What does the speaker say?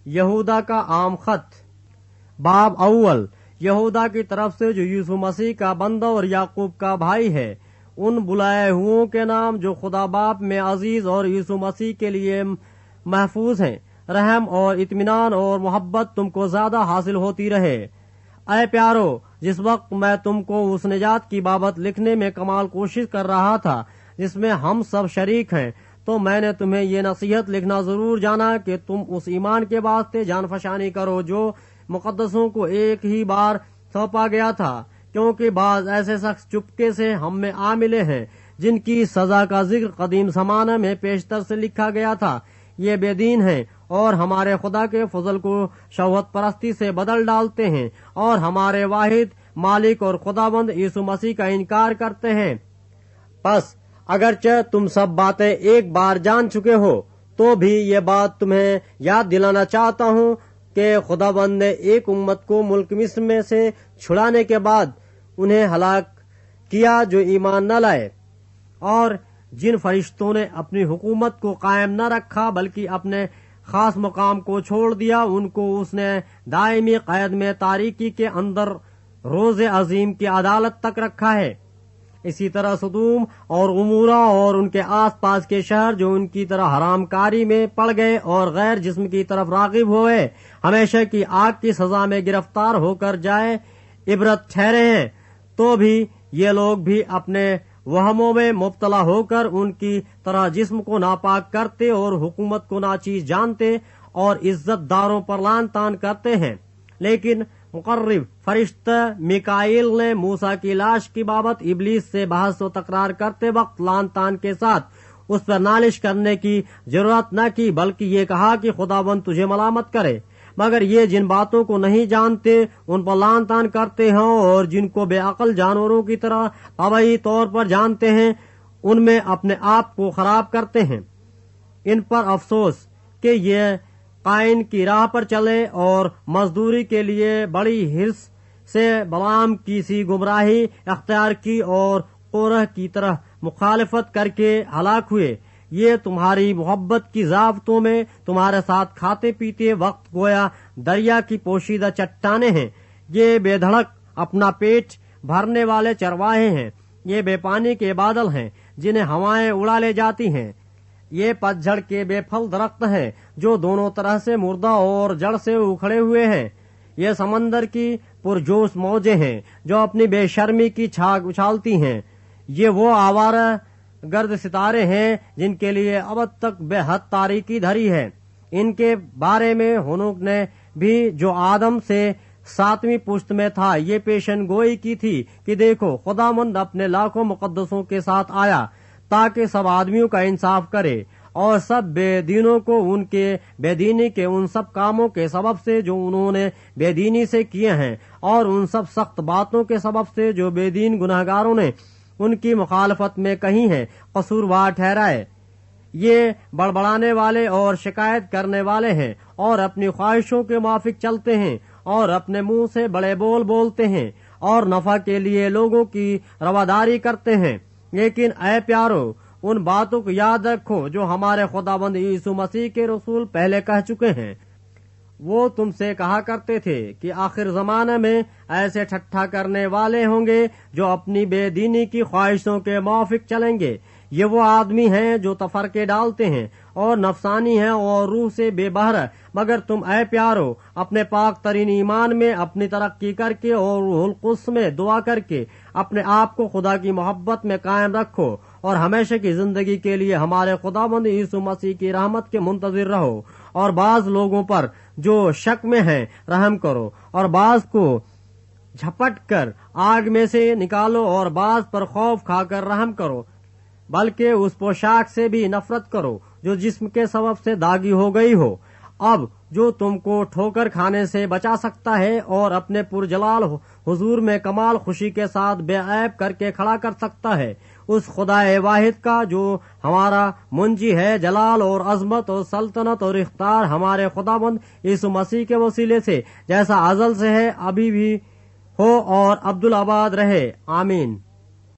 यहूदा का आम खत बाब अव्वल। यहूदा की तरफ से जो यीशु मसीह का बंदा और याकूब का भाई है, उन बुलाए हुओं के नाम जो खुदा बाप में अजीज और यीशु मसीह के लिए महफूज हैं, रहम और इत्मीनान और मोहब्बत तुमको ज्यादा हासिल होती रहे। ऐ प्यारो, जिस वक्त मैं तुमको उस निजात की बाबत लिखने में कमाल कोशिश कर रहा था जिसमें हम सब शरीक हैं, तो मैंने तुम्हें ये नसीहत लिखना जरूर जाना कि तुम उस ईमान के वास्ते जान फशानी करो जो मुकद्दसों को एक ही बार सौंपा गया था, क्योंकि बाज ऐसे शख्स चुपके से हम में आ मिले हैं जिनकी सजा का जिक्र कदीम जमाना में पेशतर से लिखा गया था। ये बेदीन हैं और हमारे खुदा के फजल को शहवत परस्ती से बदल डालते हैं और हमारे वाहिद मालिक और खुदाबंद यीशु मसीह का इनकार करते हैं। बस अगरचे तुम सब बातें एक बार जान चुके हो, तो भी ये बात तुम्हें याद दिलाना चाहता हूँ कि खुदाबंद ने एक उम्मत को मुल्क मिस्र में से छुड़ाने के बाद उन्हें हलाक किया जो ईमान न लाए, और जिन फरिश्तों ने अपनी हुकूमत को कायम न रखा बल्कि अपने खास मुकाम को छोड़ दिया, उनको उसने दायमी कैद में तारीकी के अंदर रोज़े अजीम की अदालत तक रखा है। इसी तरह सदूम और उमूरा और उनके आस पास के शहर जो उनकी तरह हरामकारी में पड़ गए और गैर जिस्म की तरफ रागिब हुए, हमेशा की आग की सजा में गिरफ्तार होकर जाए इबरत ठहरे हैं, तो भी ये लोग भी अपने वहमों में मुब्तला होकर उनकी तरह जिस्म को नापाक करते और हुकूमत को नाचीज जानते और इज्जतदारों पर लान तान करते हैं। लेकिन मुकर्रिब फरिश्ता मिकाइल ने मूसा की लाश की बाबत इबलीस से बहस व तकरार करते वक्त लान तान के साथ उस पर नालिश करने की जरूरत न की, बल्कि ये कहा कि खुदाबंद तुझे मलामत करे। मगर ये जिन बातों को नहीं जानते उन पर लान तान करते हैं, और जिनको बेअक्ल जानवरों की तरह तबई तौर पर जानते हैं उनमें अपने आप को खराब करते हैं। इन पर अफसोस कि ये कायन की राह पर चले और मजदूरी के लिए बड़ी हिर्स से बलाम की सी गुमराही अख्तियार की और कोरह की तरह मुखालिफत करके हलाक हुए। ये तुम्हारी मोहब्बत की ज़ाब्तों में तुम्हारे साथ खाते पीते वक्त गोया दरिया की पोशीदा चट्टाने हैं। ये बेधड़क अपना पेट भरने वाले चरवाहे हैं। ये बेपानी के बादल हैं जिन्हें हवाएं उड़ा ले जाती हैं। ये पतझड़ के बेफल दरख्त हैं जो दोनों तरह से मुर्दा और जड़ से उखड़े हुए हैं। ये समंदर की पुरजोश मौजें हैं जो अपनी बेशर्मी की छाग उछालती हैं। ये वो आवारा गर्द सितारे हैं जिनके लिए अब तक बेहद तारीकी धरी है। इनके बारे में हुनूक ने भी जो आदम से 7वीं पुश्त में था ये पेशन गोई की थी कि देखो खुदामंद अपने लाखों मुकद्दसों के साथ आया ताकि सब आदमियों का इंसाफ करे और सब बेदीनों को उनके बेदीनी के उन सब कामों के सबब से जो उन्होंने बेदीनी से किए हैं और उन सब सख्त बातों के सबब से जो बेदीन गुनाहगारों ने उनकी मुखालफत में कही है कसूरवार ठहराए। ये बड़बड़ाने वाले और शिकायत करने वाले हैं और अपनी ख्वाहिशों के मुआफिक चलते हैं और अपने मुंह से बड़े बोल बोलते हैं और नफा के लिए लोगों की रवादारी करते हैं। लेकिन ऐ प्यारो, उन बातों को याद रखो जो हमारे खुदाबंद यीशु मसीह के रसूल पहले कह चुके हैं। वो तुमसे कहा करते थे कि आखिर जमाने में ऐसे ठट्ठा करने वाले होंगे जो अपनी बेदीनी की ख्वाहिशों के मुआफिक चलेंगे। ये वो आदमी हैं जो तफरके डालते हैं और नफसानी हैं और रूह से बेबहर। मगर तुम ऐ प्यारो अपने पाक तरीन ईमान में अपनी तरक्की करके और रूहुल कुद्स में दुआ करके अपने आप को खुदा की मोहब्बत में कायम रखो और हमेशा की जिंदगी के लिए हमारे खुदाबंद यीशु मसीह की रहमत के मुंतजिर रहो। और बाज लोगों पर जो शक में हैं रहम करो और बाज को झपट कर आग में से निकालो और बाज पर खौफ खाकर रहम करो, बल्कि उस पोशाक से भी नफरत करो जो जिस्म के सबब से दागी हो गई हो। अब जो तुमको ठोकर खाने से बचा सकता है और अपने पुरजलाल हुजूर में कमाल खुशी के साथ बेऐब करके खड़ा कर सकता है, उस खुदाए वाहिद का जो हमारा मुंजी है जलाल और अजमत और सल्तनत और इख्तार हमारे खुदाबंद यीशु मसीह के वसीले से जैसा अजल से है अभी भी हो और अब्दुल आबाद रहे। आमीन।